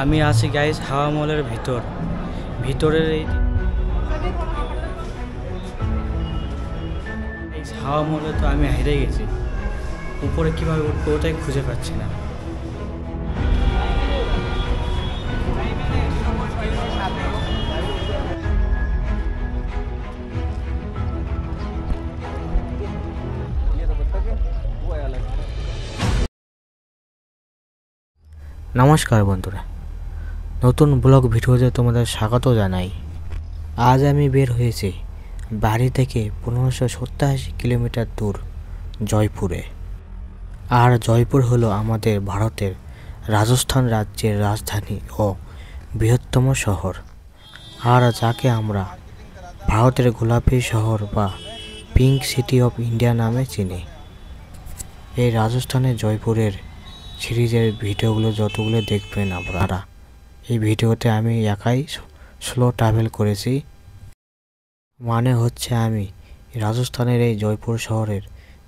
আমি আছি গাইস হাওয়া মহলের ভিতরের এই হাওয়া মহলে তো আমি হেরে গেছি। উপরে কিভাবে উঠবো ওটাই খুঁজে পাচ্ছি না। নমস্কার বন্ধুরা, নতুন ব্লগ ভিডিওতে তোমাদের স্বাগত জানাই। আজ আমি বের হয়েছি বাড়ি থেকে 1587 কিলোমিটার দূর জয়পুরে। আর জয়পুর হলো আমাদের ভারতের রাজস্থান রাজ্যের রাজধানী ও বৃহত্তম শহর, আর যাকে আমরা ভারতের গোলাপি শহর বা পিঙ্ক সিটি অফ ইন্ডিয়া নামে চিনি। এই রাজস্থানের জয়পুরের সিরিজের ভিডিওগুলো যতগুলো দেখবেন আপনারা, এই ভিডিওতে আমি একাই স্লো ট্রাভেল করেছি। মানে হচ্ছে আমি রাজস্থানের এই জয়পুর শহরের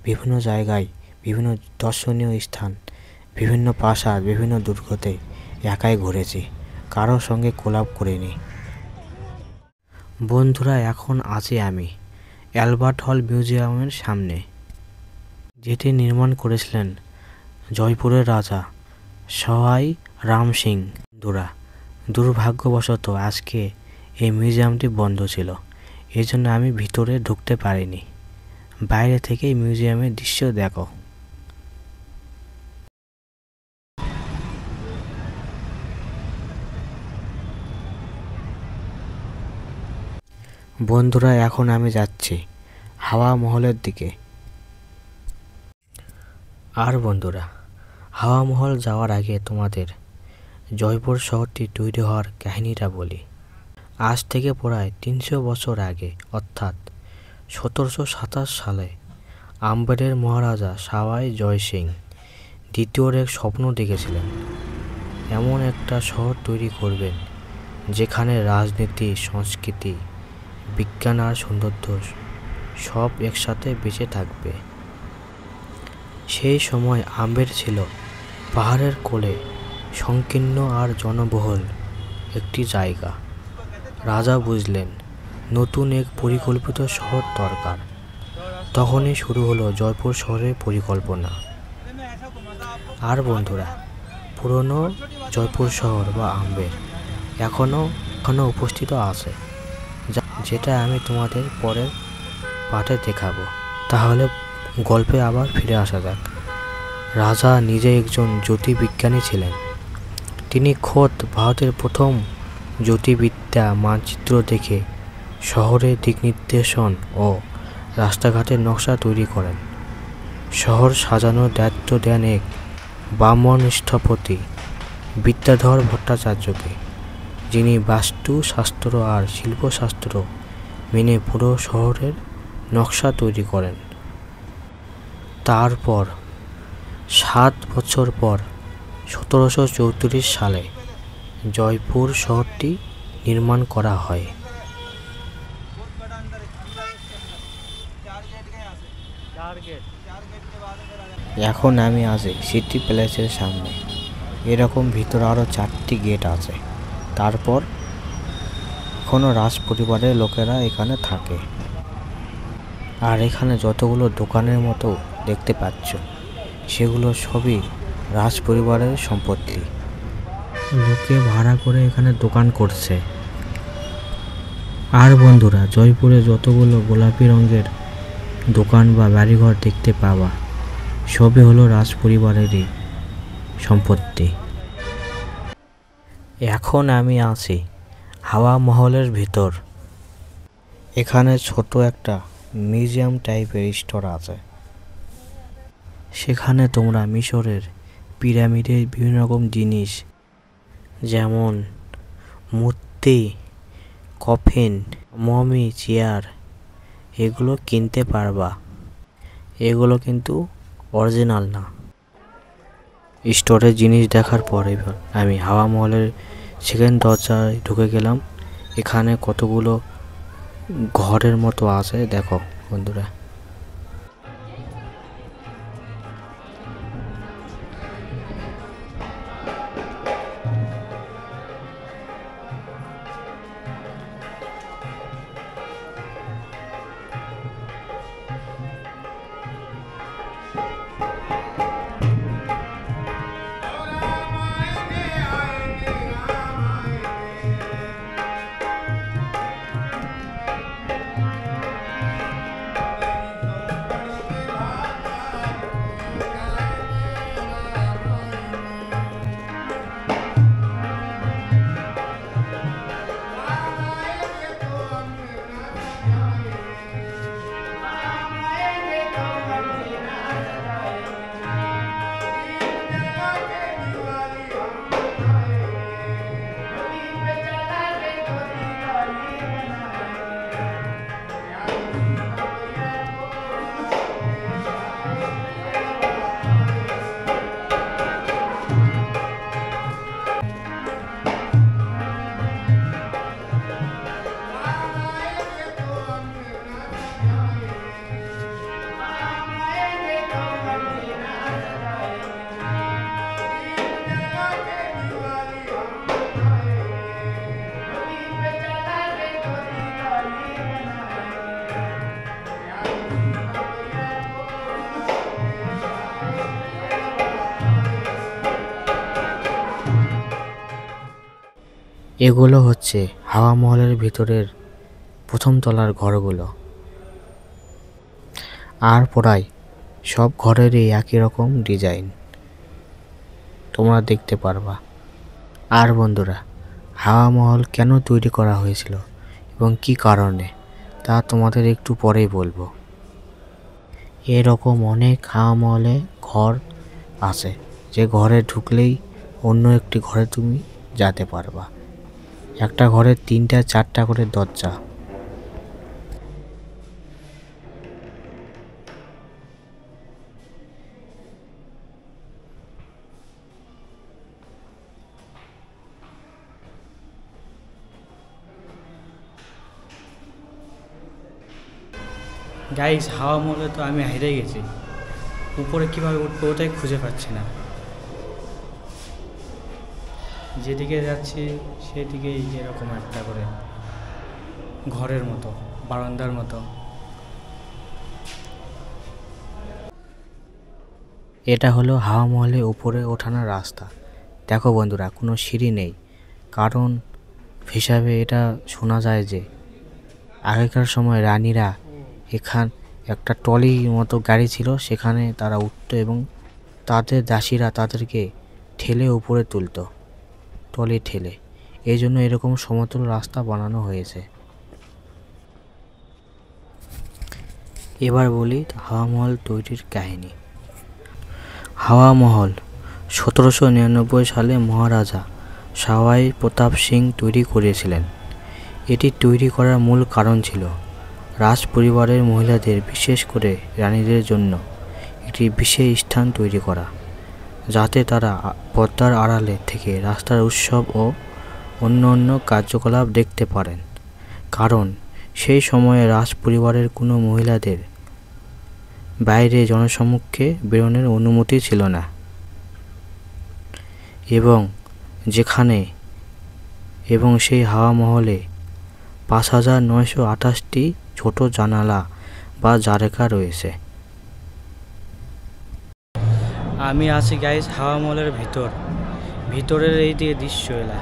বিভিন্ন জায়গায়, বিভিন্ন দর্শনীয় স্থান, বিভিন্ন প্রাসাদ, বিভিন্ন দুর্গতে একাই ঘুরেছি, কারোর সঙ্গে কোলাপ করিনি। বন্ধুরা, এখন আছি আমি অ্যালবার্ট হল মিউজিয়ামের সামনে, যেটি নির্মাণ করেছিলেন জয়পুরের রাজা সওয়াই রাম সিং। দুর্ভাগ্যবশত আজকে এই মিউজিয়ামটি বন্ধ ছিল, এই জন্য আমি ভিতরে ঢুকতে পারিনি। বাইরে থেকেই মিউজিয়ামের দৃশ্য দেখো। বন্ধুরা, এখন আমি যাচ্ছি হাওয়া মহলের দিকে। আর বন্ধুরা, হাওয়া মহল যাওয়ার আগে তোমাদের জয়পুর শহরটি তৈরি হওয়ার কাহিনীটা বলি। আজ থেকে প্রায় 300 বছর আগে, অর্থাৎ 1727 সালে আম্বেরের মহারাজা সওয়াই জয় সিং দ্বিতীয়র এক স্বপ্ন দেখেছিলেন। এমন একটা শহর তৈরি করবেন যেখানে রাজনীতি, সংস্কৃতি, বিজ্ঞান আর সৌন্দর্য সব একসাথে বেঁচে থাকবে। সেই সময় আম্বের ছিল পাহাড়ের কোলে সংকীর্ণ আর জনবহুল একটি জায়গা। রাজা বুঝলেন নতুন এক পরিকল্পিত শহর দরকার। তখনই শুরু হলো জয়পুর শহরের পরিকল্পনা। আর বন্ধুরা, পুরনো জয়পুর শহর বা আম্বের এখনো উপস্থিত আছে, যেটা আমি তোমাদের পরের পাঠে দেখাবো। তাহলে গল্পে আবার ফিরে আসা যাক। রাজা নিজে একজন জ্যোতির্বিজ্ঞানী ছিলেন। তিনি খোদ ভারতের প্রথম জ্যোতির্বিদ্যা মানচিত্র দেখে শহরের দিক নির্দেশন ও রাস্তাঘাটের নকশা তৈরি করেন। শহর সাজানোর দায়িত্ব দেন এক ব্রাহ্মণ স্থপতি বিদ্যাধর ভট্টাচার্যকে, যিনি বাস্তুশাস্ত্র আর শিল্পশাস্ত্র মেনে পুরো শহরের নকশা তৈরি করেন। তারপর 7 বছর পর 1734 সালে জয়পুর শহরটি নির্মাণ করা হয়। এখন আমি আছি সিটি প্যালেসের সামনে। এরকম ভিতরে আরও 4টি গেট আছে। তারপর এখনও রাজ পরিবারের লোকেরা এখানে থাকে। আর এখানে যতগুলো দোকানের মতো দেখতে পাচ্ছ, সেগুলো সবই রাজ পরিবারের সম্পত্তি। লোকে ভাড়া করে এখানে দোকান করছে। আর বন্ধুরা, জয়পুরে যতগুলো গোলাপি রঙের দোকান বা বাড়িঘর দেখতে পাবা, সবই হলো রাজ পরিবারেরই সম্পত্তি। এখন আমি আছি হাওয়া মহলের ভিতর। এখানে ছোট একটা মিউজিয়াম টাইপের স্টোর আছে। সেখানে তোমরা মিশরের পিরামিডের বিভিন্ন রকম জিনিস, যেমন মূর্তি, কফিন, মমি, চেয়ার, এগুলো কিনতে পারবা। এগুলো কিন্তু অরিজিনাল না। স্টোরের জিনিস দেখার পরে আমি হাওয়া মহলের সেকেন্ড দরজায় ঢুকে গেলাম। এখানে কতগুলো ঘরের মতো আছে, দেখো বন্ধুরা। এগুলো হচ্ছে হাওয়া মহলের ভিতরের প্রথম তলার ঘরগুলো। আর প্রায় সব ঘরেরই একই রকম ডিজাইন তোমরা দেখতে পারবা। আর বন্ধুরা, হাওয়া মহল কেন তৈরি করা হয়েছিল এবং কি কারণে তা তোমাদের একটু পরেই বলবো। এরকম অনেক হাওয়া মহলে ঘর আছে যে ঘরে ঢুকলেই অন্য একটি ঘরে তুমি যেতে পারবা। একটা ঘরে 3টা 4টা করে দরজা। গাইস, হাওয়া মহলে তো আমি হেরে গেছি। উপরে কিভাবে উঠবো ওটাই খুঁজে পাচ্ছি না। যেদিকে যাচ্ছি সেদিকেই যেরকম একটা করে ঘরের মতো, বারান্দার মতো। এটা হলো হাওয়া মহলে উপরে ওঠানোর রাস্তা। দেখো বন্ধুরা, কোনো সিঁড়ি নেই, কারণ হিসাবে এটা শোনা যায় যে আগেকার সময় রানীরা এখান একটা ট্রলি মতো গাড়ি ছিল, সেখানে তারা উঠতো এবং তাদের দাসীরা তাদেরকে ঠেলে উপরে তুলতো, ট্রলি ঠেলে। এই জন্য এরকম সমতল রাস্তা বানানো হয়েছে। এবার বলি হাওয়া মহল তৈরির কাহিনী। হাওয়া মহল 1799 সালে মহারাজা সওয়াই প্রতাপ সিং তৈরি করেছিলেন। এটি তৈরি করার মূল কারণ ছিল রাজ পরিবারের মহিলাদের, বিশেষ করে রানীদের জন্য একটি বিশেষ স্থান তৈরি করা, যাতে তারা পর্দার আড়ালে থেকে রাস্তার উৎসব ও অন্য কার্যকলাপ দেখতে পারেন। কারণ সেই সময়ে রাজ পরিবারের কোনো মহিলাদের বাইরে জনসম্মুখে বেরোনোর অনুমতি ছিল না, এবং সেই হাওয়া মহলে 5928টি ছোট জানালা বা জারেকা রয়েছে। আমি আছি গাইস হাওয়া মহলের ভিতরের এই দিকে দৃশ্য এলা।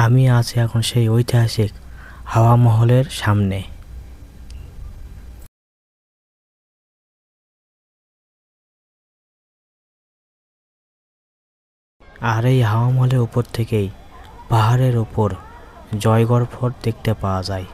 আমি আছি এখন সেই ঐতিহাসিক হাওয়া মহলের সামনে। আর এই হাওয়া মহলের উপর থেকেই পাহাড়ের উপর জয়গড় ফোর্ট দেখতে পাওয়া যায়।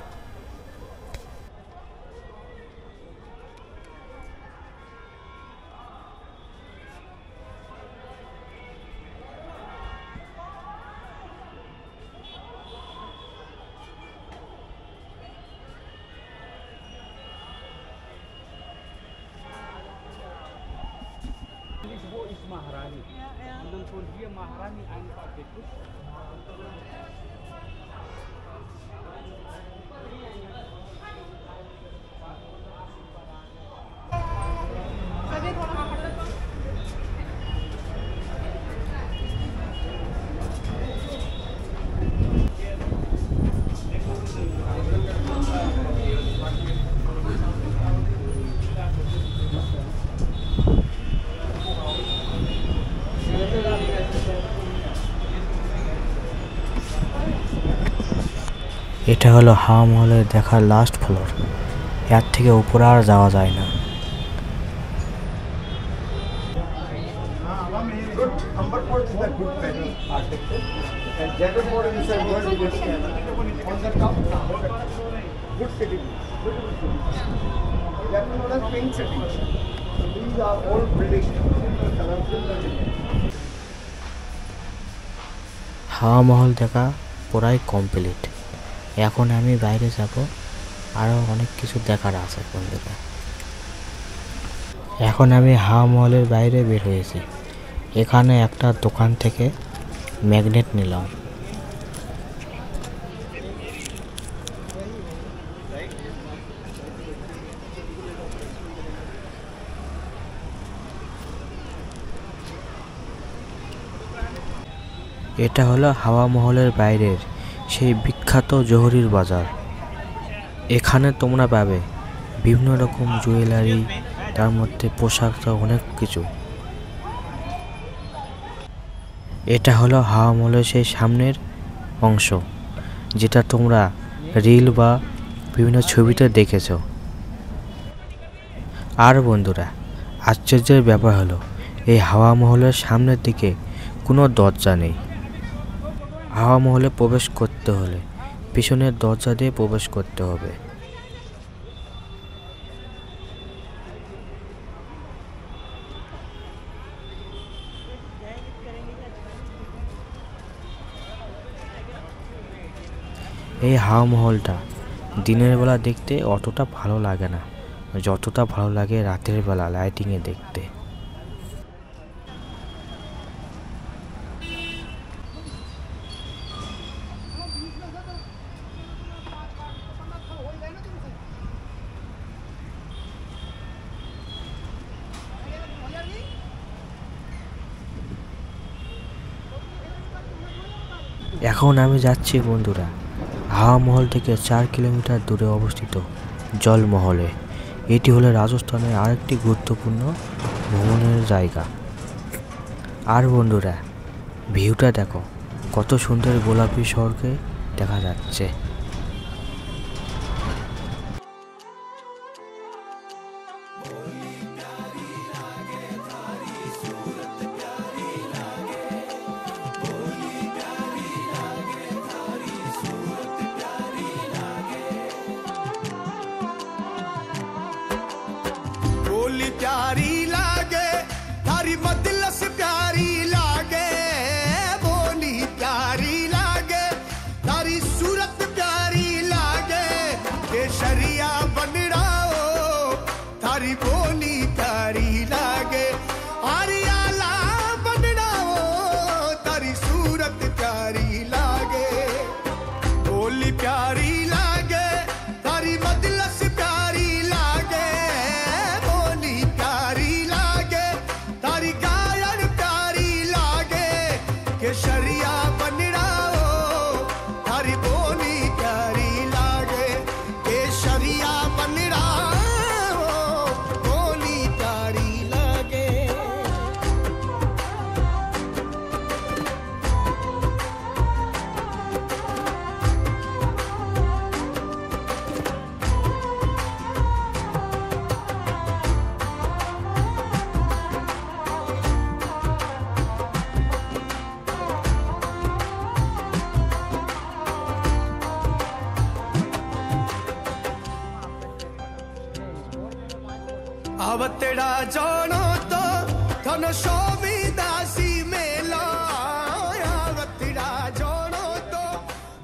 এটা হলো হাওয়া মহলের দেখার লাস্ট ফ্লোর। এর থেকে উপরে আর যাওয়া যায় না। হাওয়া মহল দেখা পুরাই কমপ্লিট। এখন আমি বাইরে যাব, আরও অনেক কিছু দেখার আছে বন্ধুরা। এখন আমি হাওয়া মহলের বাইরে বের হয়েছি। এখানে একটা দোকান থেকে ম্যাগনেট নিলাম। এটা হলো হাওয়া মহলের বাইরের সেই বিখ্যাত জহুরির বাজার। এখানে তোমরা পাবে বিভিন্ন রকম জুয়েলারি, তার মধ্যে পোশাক, অনেক কিছু। এটা হলো হাওয়া মহলের সেই সামনের অংশ, যেটা তোমরা রিল বা বিভিন্ন ছবিতে দেখেছো। আর বন্ধুরা, আশ্চর্যের ব্যাপার হলো এই হাওয়া মহলের সামনের দিকে কোনো দরজা নেই। হাওয়া মহলে প্রবেশ করতে হলে পিছনের দরজা দিয়ে প্রবেশ করতে হবে। এই হাওয়া মহলটা দিনের বেলা দেখতে অতটা ভালো লাগে না, যতটা ভালো লাগে রাতের বেলা লাইটিংয়ে দেখতে। এখন আমি যাচ্ছি বন্ধুরা হাওয়া মহল থেকে 4 কিলোমিটার দূরে অবস্থিত জলমহলে। এটি হলো রাজস্থানের আরেকটি গুরুত্বপূর্ণ ভ্রমণের জায়গা। আর বন্ধুরা, ভিউটা দেখো, কত সুন্দর গোলাপি শহরকে দেখা যাচ্ছে। प्यारी लागे थारी मजलिस प्यारी लागे, बोली प्यारी लागे थारी सूरत प्यारी लागे, केसरिया बन रहो थारी बोली प्यारी लागे, आरियाला बन रहो थारी सूरत प्यारी लागे, बोली प्यारी लागे थारी मजलिस प्यारी लागे, केसरिया बन रहो थारी बोली प्यारी लागे, केसरिया बन रहो बोली प्यारी लागे। आवतेड़ा जानो तो धन स्वामी दासी मेला, आवतेड़ा जानो तो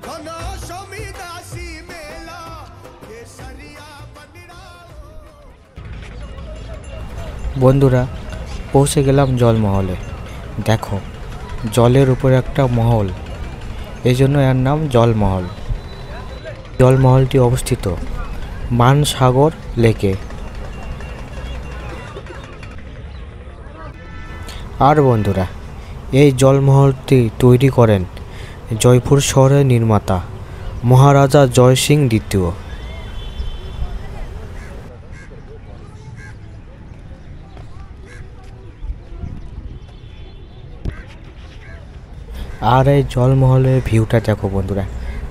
धन स्वामी दासी मेला, केसरिया बन रहो। বন্ধুরা, পৌঁছে গেলাম জলমহলে। দেখো, জলের উপরে একটা মহল, এই জন্য এর নাম জলমহল। জলমহলটি অবস্থিত মানসাগর লেকে। আর বন্ধুরা, এই জলমহলটি তৈরি করেন জয়পুর শহরের নির্মাতা মহারাজা জয় সিং দ্বিতীয়। আর এই জলমহলের ভিউটা দেখো বন্ধুরা,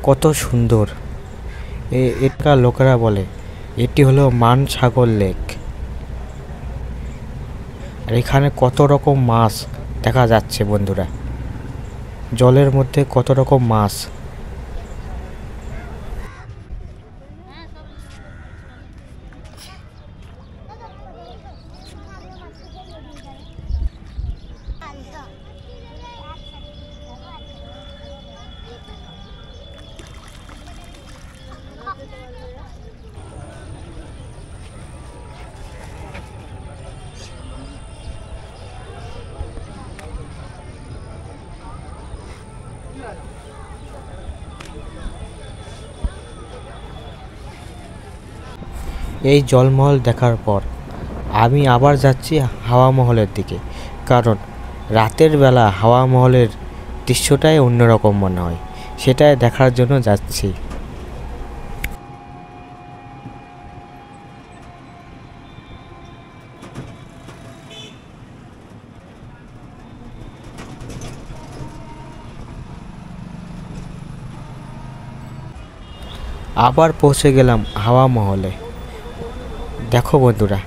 কত সুন্দর। এটার লোকেরা বলে এটি হলো মানসাগর লেক। আর এখানে কত রকম মাছ দেখা যাচ্ছে বন্ধুরা, জলের মধ্যে কত রকম মাছ। এই জলমহল দেখার পর আমি আবার যাচ্ছি হাওয়া মহলের দিকে, কারণ রাতের বেলা হাওয়া মহলের দৃশ্যটাই অন্যরকম মনে হয়, সেটাই দেখার জন্য যাচ্ছি। আবার পৌঁছে গেলাম হাওয়া মহলে। দেখো বন্ধুরা,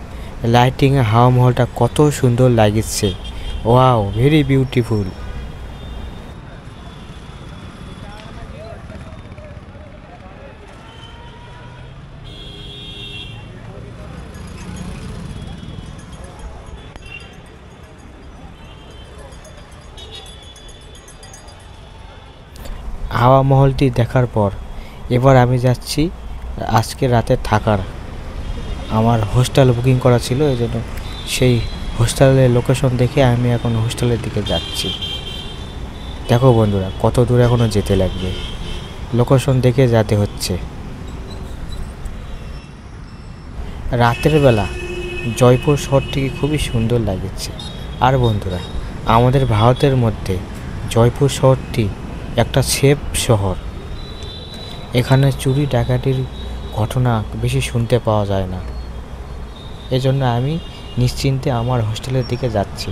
লাইটিংয়ে হাওয়া মহলটা কত সুন্দর লাগছে। Wow, very beautiful. হাওয়া মহলটি দেখার পর এবার আমি যাচ্ছি আজকে রাতে থাকার। আমার হোস্টেল বুকিং করা ছিল, এই জন্য সেই হোস্টেলের লোকেশন দেখে আমি এখন হোস্টেলের দিকে যাচ্ছি। দেখো বন্ধুরা, কত দূর এখনও যেতে লাগবে, লোকেশন দেখে যেতে হচ্ছে। রাতের বেলা জয়পুর শহরটিকে খুবই সুন্দর লাগছে। আর বন্ধুরা, আমাদের ভারতের মধ্যে জয়পুর শহরটি একটা সেফ শহর। এখানে চুরি ডাকাতির ঘটনা বেশি শুনতে পাওয়া যায় না, এজন্য আমি নিশ্চিন্তে আমার হোস্টেলের দিকে যাচ্ছি।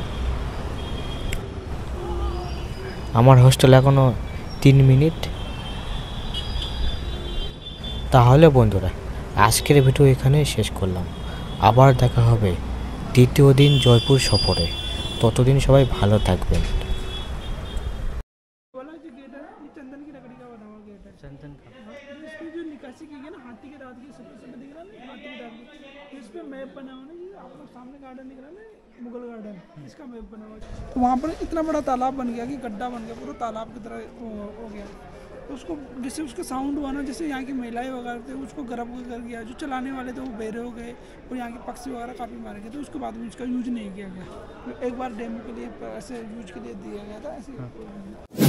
আমার হোস্টেল এখনও 3 মিনিট। তাহলে বন্ধুরা, আজকের ভিডিও এখানেই শেষ করলাম। আবার দেখা হবে দ্বিতীয় দিন জয়পুর সফরে। ততদিন সবাই ভালো থাকবেন। चंदन की लकड़ी का बना हुआ गेट है। चंदन का इसकी जो निकासी की गई ना हाथी के दांत की, सफेद सफेद दिख रहा है ना, हाथी के दांत की, इस पे मैप बना हुआ ना, ये आप लोग सामने गार्डन दिख रहा है ना, मुगल गार्डन, इसका मैप बना हुआ है। तो वहाँ पर इतना बड़ा तालाब बन गया कि गड्ढा बन गया, पूरा तालाब की तरह हो गया। तो उसको जैसे उसका साउंड हुआ ना, जैसे यहाँ की महिलाएं वगैरह थे उसको गर्भ कर गया, जो चलाने वाले थे वो बेरे हो गए, और यहाँ के पक्षी वगैरह काफ़ी मारे गए। तो उसके बाद में उसका यूज नहीं किया गया। एक बार डेमो के लिए ऐसे यूज के लिए दिया गया था ऐसे।